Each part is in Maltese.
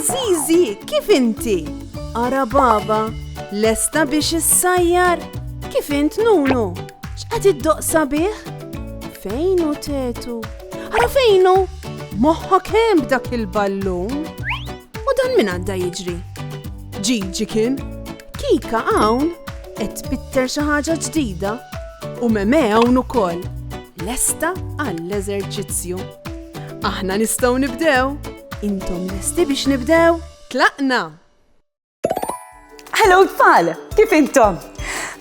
Zizi, kif inti? Ara baba, lesta biex issajjar? Kif int Nunu? X'qed iddoqsa bih? Fejnu tetu? Ara fejnu? Moħħok hemm b'dak il-ballun? U dan min għadda jiġri? Ġiġi kien? Kika hawn qed tbitter xi ħaġa ġdida u Meme hawn ukoll. Lesta għall-eżerċizzju. Aħna nistgħu nibdew. Intom lesti biex nibdew? Tlaqna! Hello tfal, kif intom?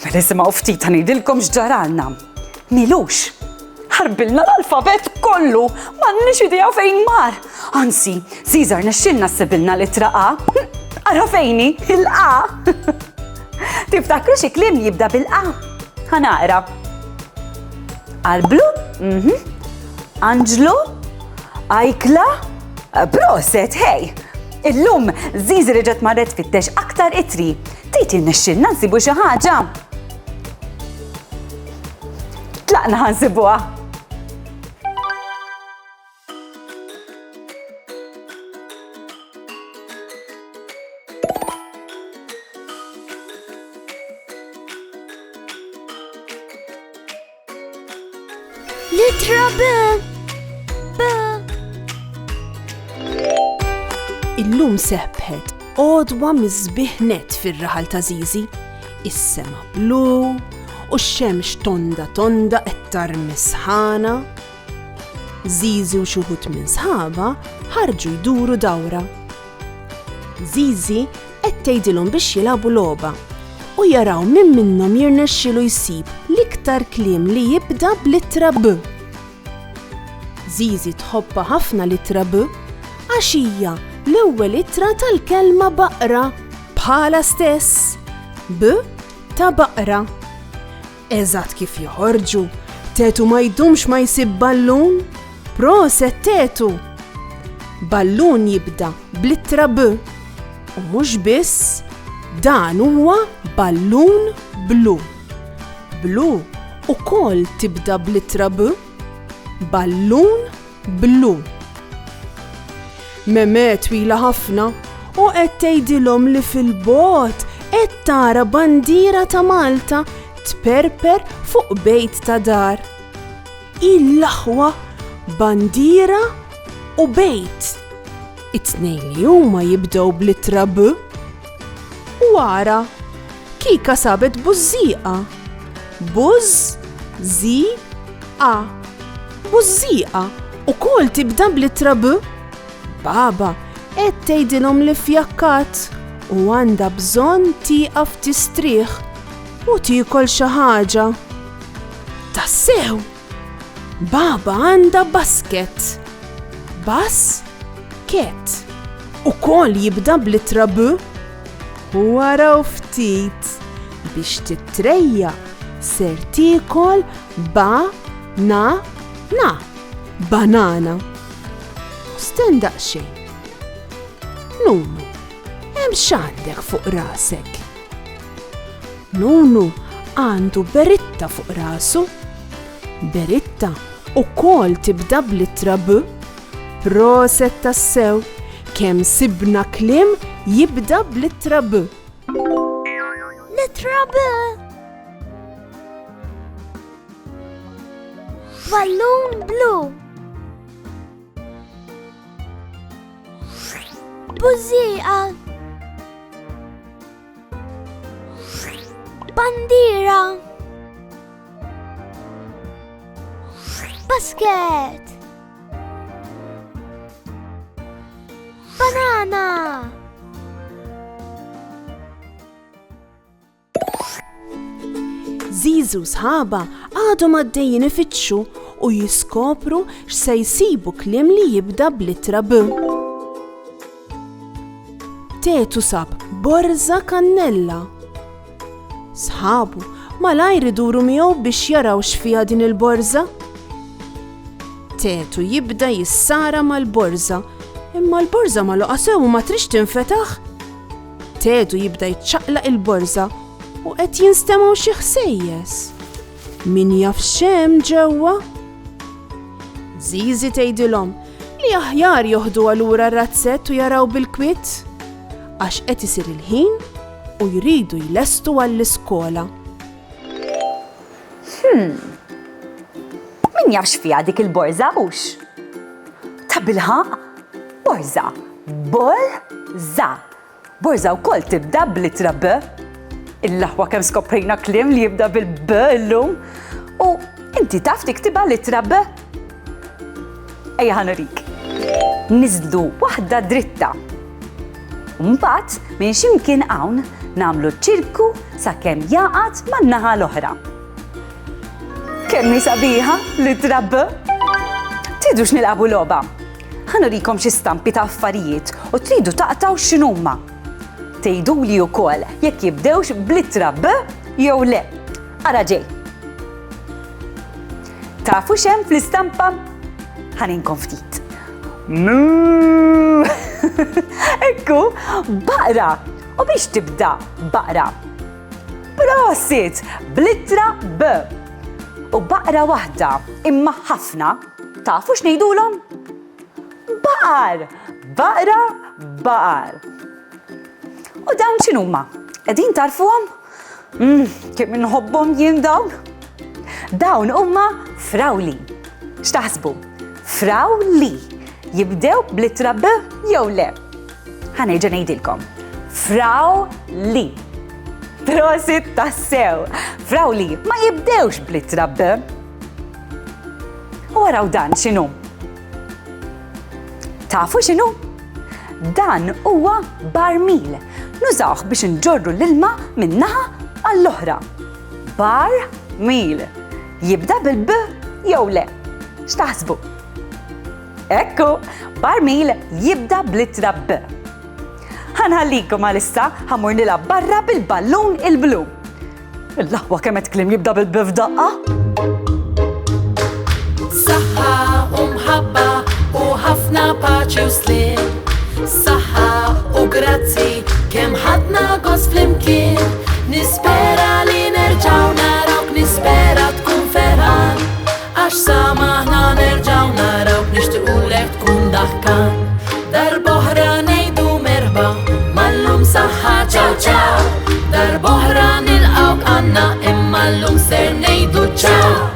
Mela isimgħu ftit ngħidilkom x'ġaralna. Milux, ħarbilna l-alfabet kollu, m'għandniex idea fejn mar. Anzi, Caesar nexxilna ssibilna l-ittra A. Ara fejni, il-A. Tiftakru xi kliem jibda bil-A. Ħanaqra. Alblu? Anġlu? Ajkla? Proset, hej! Illum Zizi reġgħet marret fittex aktar itri. Trid irnexxilna nsibu xi ħaġa. Tlaqna ħansibuha. Litra B. Illum seħbħet għodwa miżbiħnet fir-raħal ta' Zizi. Is-sema blu u x-xemx tonda qed tarmis sħana. Zizi u xi wħud minn sħaba ħarġu jduru dawra. Zizi qed tgħidilhom biex jilagħbu logħba u jaraw min minnhom jirnexxielu jsib l-iktar kliem li jibda b'littra B. Zizi tħobba ħafna litra B għax hija l-ewwel ittra tal-kelma baqra bħala stess. B ta' baqra. Eżatt kif joħorġu, Tetu ma jdumx ma jsib ballun? Proset Tetu! Ballun jibda b'littra B. U mhux biss, dan huwa ballun blu. Blu ukoll tibda b'littra B. Ballun blu. Meme twila ħafna u qed tgħidilhom li fil-bogħod qed tara bandiera ta' Malta tperper fuq bejt ta' dar. Il-laħwa bandiera u bejt. It-tnejn li huma jibdew b'littra B. U wara Kika sabet bużżieqa. Buż-zi-a. Bużżieqa ukoll tibda b'littra B. Baba qed tgħidilhom li fjakkat u għandha bżonn tieqaf tistrieħ u tiekol xi ħaġa. Tassew! Baba għandha basket. Basket. Ukoll jibda b'littra B. U waraw ftit biex titrejja ser tiekol banana. Sten daqsxejn. Nunu, hemm x'għandek fuq rasek? Nunu għandu beritta fuq rasu. Beritta ukoll tibda b'littra B. Proset tassew, kemm sibna kliem jibda b'littra B. Litra B. Ballun blu. Bużżieqa. Bandiera. Basket. Banana. Zizi u sħaba għadhom għaddejjin ifittxu u jiskopru x'se jsibu kliem li jibda b'littra B. Tetu sab borza kannella. Sħabu malajr iduru miegħu biex jaraw x'fiha din il-borza. Tetu jibda jissara mal-borza, imma l-borza magħluqa sew ma trix tinfetaħ. Tetu jibda jċċaqlaq il-borza u qed jinstemaw xi ħsejjes. Min jaf x'hemm ġewwa? Zizi tgħidilhom, li aħjar joħdu għalura r-razzett u jaraw bil-kwitt għax qed isir il-ħin u jridu jlestu għall-iskola. Min jafx fija dik il-borza hux? Ta' bilħaq? Borza. Borza. Borza wkoll tibda b'littra B. Il-laħwa kemm skoprejna kliem li jibda bil-B illum. U inti taf tiktibha litra B? Ejja ħanurik. Niżlu waħda dritta. Mbagħad minn x'imkien hawn nagħmlu ċirku sakemm jaqgħad man-naħa l-oħra. Kemm sabiħa litra B? Tridux nilqabu logħba. Ħanurikom xi stampi ta' affarijiet u tridu taqtaw x'inhuma. Tgħiduli wkoll jekk jibdewx b'littra B jew le. Ara ġej. Tafu x'hemm fl-istampa? Ħaninkom ftit. Ekku, baqra. U biex tibda baqra. Prosit, b'littra B. U baqra waħda imma ħafna. Tafu x'ngħidulhom? Baqar. Baqra, baqar. U dawn x'inhuma? Qegħdin tarfuhom? Kemm inħobbhom jien dawn? Dawn huma frawli. X'taħsbu? Frawli. Jibdew b'littra B jew le? Ħanerġa' ngħidilkom. Frawli. Prosit tassew. Frawli ma jibdewx b'littra B. U waraw dan x'inhu? Tafu x'inhu? Dan huwa barmil. Nużawh biex nġorru l-ilma min-naħa għall-oħra. Barmil. Jibda bil-B jew le? X'taħsbu? Ekku, barmil jibda b'littra B. Ħanħallikom għalissa ħammur nilgħab barra bil-ballun il-blu. Il-laħwa kemm qed kliem jibda bil-B f'daqqa? Saħħa u mħabba u ħafna paċi u slim. Saħħa u grazzi kemm ħadna gost flimkien. Nispera li nerġgħu narawk, nispera tkun ferħan. Għax samaħna nerġgħu narawk, nixtiequlek tkun daħkan. Darb'oħra ngħidu merħba, mallum saħħa ċaw ċaw. Darb'oħra nilqgħuk għandna imma llum ser ngħidu ċaw.